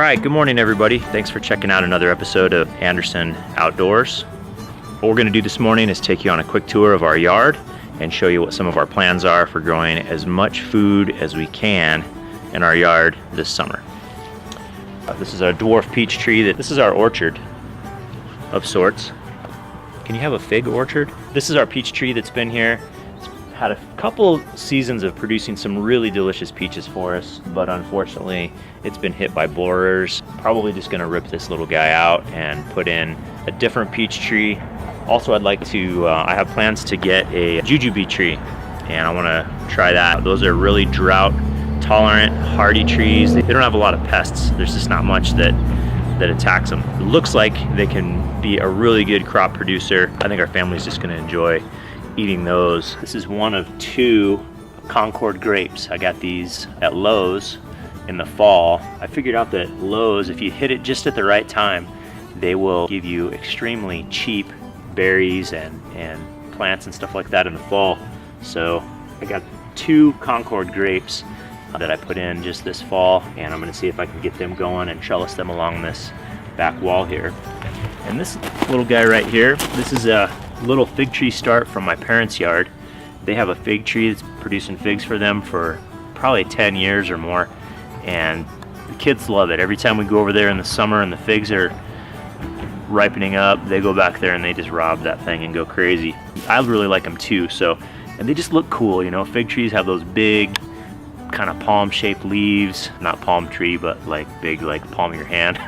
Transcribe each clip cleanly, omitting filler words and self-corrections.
All right, good morning everybody. Thanks for checking out another episode of Anderson Outdoors. What we're going to do this morning is take you on a quick tour of our yard and show you what some of our plans are for growing as much food as we can in our yard this summer. This is our dwarf peach tree. This is our orchard of sorts. Can you have a fig orchard? This is our peach tree that's been here. It's had a couple seasons of producing some really delicious peaches for us, but unfortunately it's been hit by borers. Probably just gonna rip this little guy out and put in a different peach tree. Also, I'd like to, I have plans to get a jujube tree, and I wanna try that. Those are really drought tolerant, hardy trees. They don't have a lot of pests. There's just not much that attacks them. It looks like they can be a really good crop producer. I think our family's just gonna enjoy eating those. This is one of two Concord grapes. I got these at Lowe's in the fall. I figured out that Lowe's, if you hit it just at the right time, they will give you extremely cheap berries and plants and stuff like that in the fall. So I got two Concord grapes that I put in just this fall, and I'm gonna see if I can get them going and trellis them along this back wall here. And this little guy right here, this is a little fig tree start from my parents' yard. They have a fig tree that's producing figs for them for probably 10 years or more, and the kids love it. Every time we go over there in the summer and the figs are ripening up, they go back there and they just rob that thing and go crazy. I really like them too, so, and they just look cool, you know. Fig trees have those big kind of palm-shaped leaves, not palm tree, but like big, like palm of your hand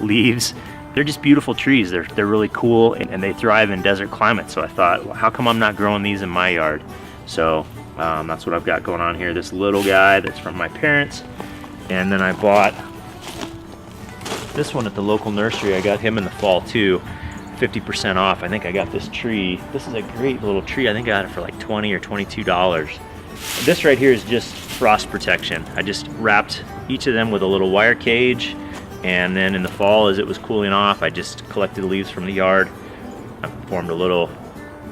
leaves. They're just beautiful trees. They're really cool, and they thrive in desert climates. So I thought, well, how come I'm not growing these in my yard? So that's what I've got going on here. This little guy that's from my parents, and then I bought this one at the local nursery. I got him in the fall too, 50% off. I think I got this tree. This is a great little tree. I think I got it for like $20 or $22. This right here is just frost protection. I just wrapped each of them with a little wire cage, and then in the fall, as it was cooling off, I just collected leaves from the yard. I formed a little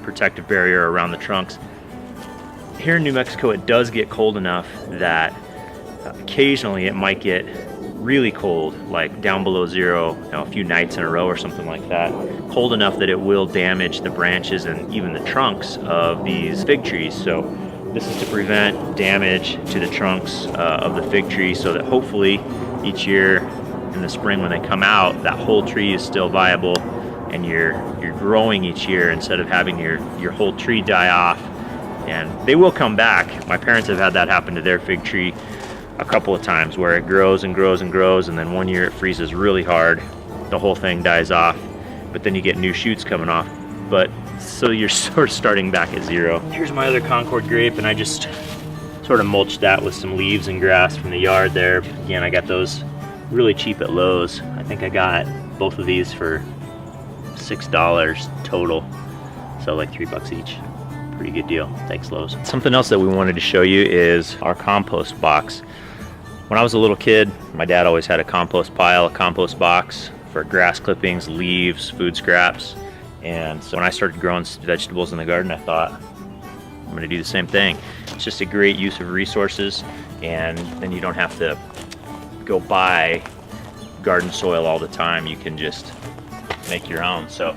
protective barrier around the trunks. Here in New Mexico, it does get cold enough that occasionally it might get really cold, like down below zero, you know, a few nights in a row or something like that. Cold enough that it will damage the branches and even the trunks of these fig trees. So this is to prevent damage to the trunks of the fig tree, so that hopefully each year in the spring when they come out, that whole tree is still viable and you're growing each year instead of having your whole tree die off. And they will come back. My parents have had that happen to their fig tree a couple of times, where it grows and grows and grows, and then one year it freezes really hard, the whole thing dies off, but then you get new shoots coming off. But so you're sort of starting back at zero. Here's my other Concord grape, and I just sort of mulched that with some leaves and grass from the yard there. Again, I got those really cheap at Lowe's. I think I got both of these for $6 total, so like $3 each. Pretty good deal. Thanks, Lowe's. Something else that we wanted to show you is our compost box. When I was a little kid, my dad always had a compost pile, a compost box for grass clippings, leaves, food scraps. And so when I started growing vegetables in the garden, I thought, I'm gonna do the same thing. It's just a great use of resources, and then you don't have to go buy garden soil all the time. You can just make your own. So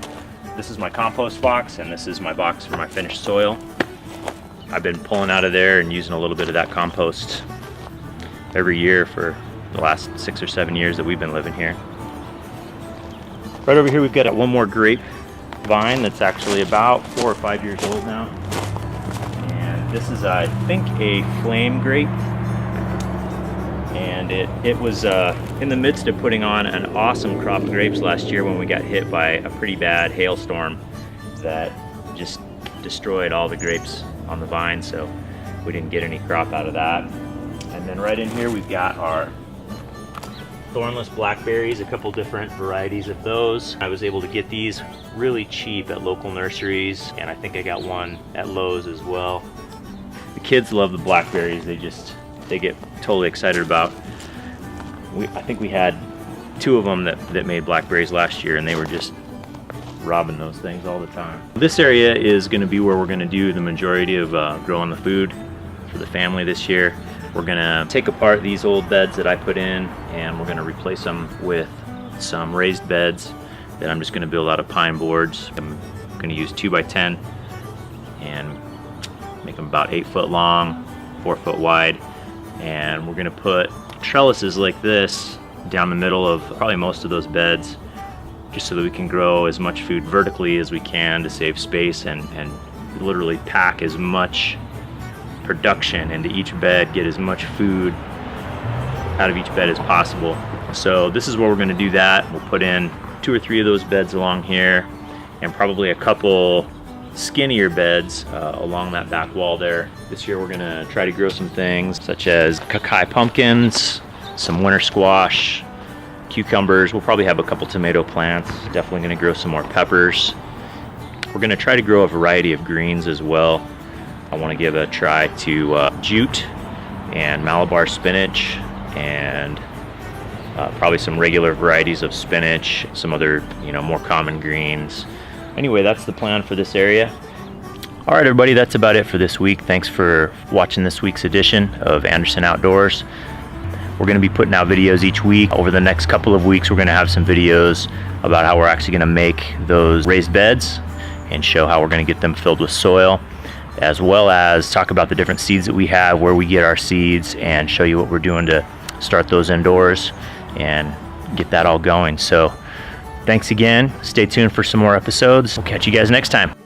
this is my compost box, and this is my box for my finished soil. I've been pulling out of there and using a little bit of that compost every year for the last 6 or 7 years that we've been living here. Right over here we've got one more grape vine that's actually about 4 or 5 years old now. And this is, I think, a flame grape. And it was in the midst of putting on an awesome crop of grapes last year when we got hit by a pretty bad hailstorm that just destroyed all the grapes on the vine, so we didn't get any crop out of that. And then right in here we've got our thornless blackberries, a couple different varieties of those. I was able to get these really cheap at local nurseries, and I think I got one at Lowe's as well. The kids love the blackberries. They get totally excited about. I think we had 2 of them that made blackberries last year, and they were just robbing those things all the time. This area is going to be where we're going to do the majority of growing the food for the family this year. We're gonna take apart these old beds that I put in, and we're gonna replace them with some raised beds that I'm just gonna build out of pine boards. I'm gonna use 2x10 and make them about 8 foot long, 4 foot wide. And we're gonna put trellises like this down the middle of probably most of those beds, just so that we can grow as much food vertically as we can to save space and literally pack as much production into each bed, get as much food out of each bed as possible. So this is where we're gonna do that. We'll put in 2 or 3 of those beds along here, and probably a couple skinnier beds along that back wall there. This year we're gonna try to grow some things such as Kakai pumpkins, some winter squash, cucumbers. We'll probably have a couple tomato plants. Definitely gonna grow some more peppers. We're gonna try to grow a variety of greens as well. I wanna give a try to jute and Malabar spinach, and probably some regular varieties of spinach, some other, more common greens. Anyway, that's the plan for this area. All right, everybody, that's about it for this week. Thanks for watching this week's edition of Anderson Outdoors. We're going to be putting out videos each week. Over the next couple of weeks, we're going to have some videos about how we're actually going to make those raised beds and show how we're going to get them filled with soil, as well as talk about the different seeds that we have, where we get our seeds, and show you what we're doing to start those indoors and get that all going. So thanks again. Stay tuned for some more episodes. We'll catch you guys next time.